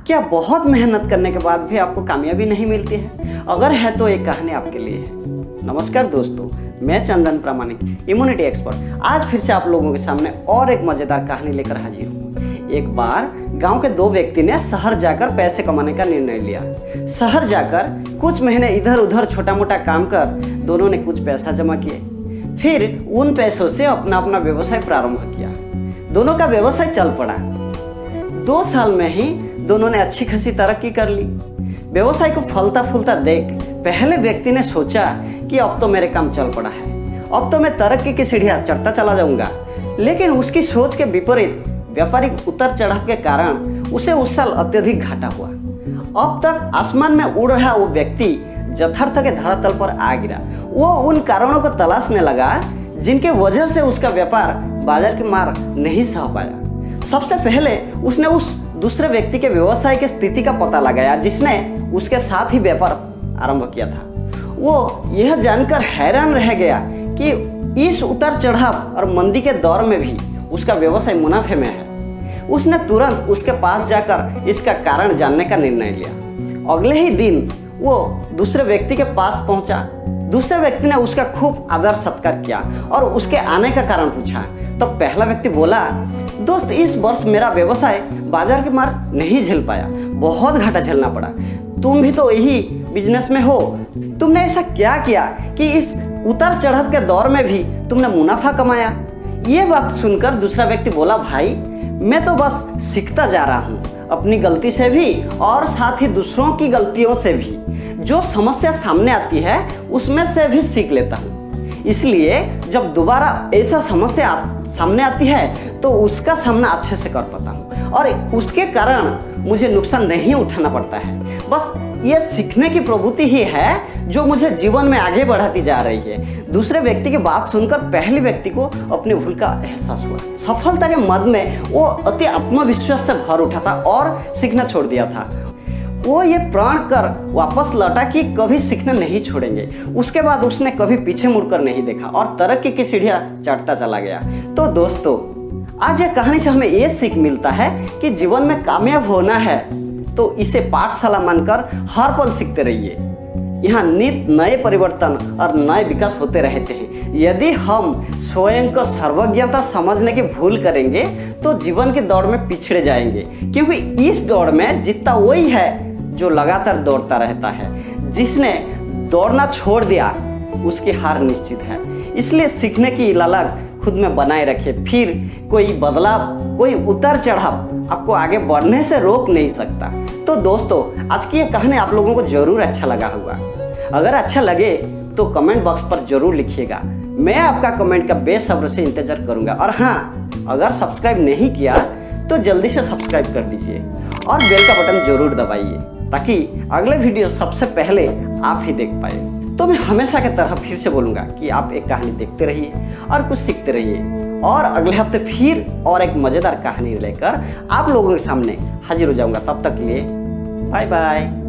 क्या बहुत मेहनत करने के बाद भी आपको कामयाबी नहीं मिलती है? अगर है तो एक कहानी आपके लिए है। नमस्कार दोस्तों, मैं चंदन प्रामाणिक, इम्यूनिटी एक्सपर्ट, आज फिर से आप लोगों के सामने और एक मज़ेदार कहानी लेकर हाजिर हूँ। एक बार गांव के दो व्यक्ति ने शहर जाकर पैसे कमाने का निर्णय लिया। शहर जाकर कुछ महीने इधर उधर छोटा मोटा काम कर दोनों ने कुछ पैसा जमा किए। फिर उन पैसों से अपना अपना व्यवसाय प्रारंभ किया। दोनों का व्यवसाय चल पड़ा। 2 साल में ही दोनों ने अच्छी खासी तरक्की कर ली। व्यवसाय को फलता फूलता देख पहले व्यक्ति ने सोचा कि अब तो मेरे काम चल पड़ा है, अब तो मैं तरक्की की सीढ़ियां चढ़ता चला जाऊंगा। लेकिन उसकी सोच के विपरीत व्यापारिक उतर चढ़ाव के कारण उसे उस साल अत्यधिक घाटा हुआ। अब तक आसमान में उड़ रहा वो व्यक्ति यथार्थ के धरातल पर आ गिरा। वो उन कारणों को तलाशने लगा जिनके वजह से उसका व्यापार बाजार की मार नहीं सह पाया। सबसे पहले उसने उस दूसरे व्यक्ति के व्यवसाय की स्थिति का पता लगाया जिसने उसके साथ ही व्यापार आरंभ किया था। वो यह जानकर हैरान रह गया कि इस उतार चढ़ाव और मंदी के दौर में भी उसका व्यवसाय मुनाफे में है। उसने तुरंत उसके पास जाकर इसका कारण जानने का निर्णय लिया। अगले ही दिन वो दूसरे व्यक्ति के पास पहुंचा। दूसरे व्यक्ति ने उसका खूब आदर सत्कार किया और उसके आने का कारण पूछा। तो पहला व्यक्ति बोला, दोस्त, इस वर्ष मेरा व्यवसाय बाजार की मार नहीं झेल पाया, बहुत घाटा झेलना पड़ा। तुम भी तो यही बिजनेस में हो, तुमने ऐसा क्या किया कि इस उतार चढ़ाव के दौर में भी तुमने मुनाफा कमाया? ये बात सुनकर दूसरा व्यक्ति बोला, भाई मैं तो बस सीखता जा रहा हूँ, अपनी गलती से भी और साथ ही दूसरों की गलतियों से भी। जो समस्या सामने आती है उसमें से भी सीख लेता हूँ। इसलिए जब दोबारा ऐसा समस्या सामने आती है तो उसका सामना अच्छे से कर पाता हूँ और उसके कारण मुझे नुकसान नहीं उठाना पड़ता है। बस ये सीखने की प्रवृत्ति ही है जो मुझे जीवन में आगे बढ़ाती जा रही है। दूसरे व्यक्ति की बात सुनकर पहले व्यक्ति को अपनी भूल का एहसास हुआ। सफलता के मद में वो अति आत्मविश्वास से भर उठा था और सीखना छोड़ दिया था। वो ये प्रण कर वापस लौटा कि कभी सीखना नहीं छोड़ेंगे। उसके बाद उसने कभी पीछे मुड़कर नहीं देखा और तरक्की की सीढ़ियां चढ़ता चला गया। तो दोस्तों, आज ये कहानी से हमें ये सीख मिलता है कि जीवन में कामयाब होना है तो इसे पाठशाला मानकर हर पल सीखते रहिए। यहाँ नित नए परिवर्तन और नए विकास होते रहते हैं। यदि हम स्वयं को सर्वज्ञता समझने की भूल करेंगे तो जीवन की दौड़ में पिछड़े जाएंगे, क्योंकि इस दौड़ में जीतता वही है जो लगातार दौड़ता रहता है। जिसने दौड़ना छोड़ दिया उसकी हार निश्चित है। इसलिए सीखने की ललक खुद में बनाए रखे। फिर कोई बदलाव, कोई उतार चढ़ाव आपको आगे बढ़ने से रोक नहीं सकता। तो दोस्तों, आज की ये कहानी आप लोगों को जरूर अच्छा लगा होगा। अगर अच्छा लगे तो कमेंट बॉक्स पर जरूर लिखिएगा। मैं आपका कमेंट का बेसब्र से इंतजार करूंगा। और हाँ, अगर सब्सक्राइब नहीं किया तो जल्दी से सब्सक्राइब कर दीजिए और बेल का बटन जरूर दबाइए ताकि अगले वीडियो सबसे पहले आप ही देख पाए। तो मैं हमेशा की तरह फिर से बोलूँगा कि आप एक कहानी देखते रहिए और कुछ सीखते रहिए। और अगले हफ्ते फिर और एक मज़ेदार कहानी लेकर आप लोगों के सामने हाजिर हो जाऊँगा। तब तक के लिए बाय बाय।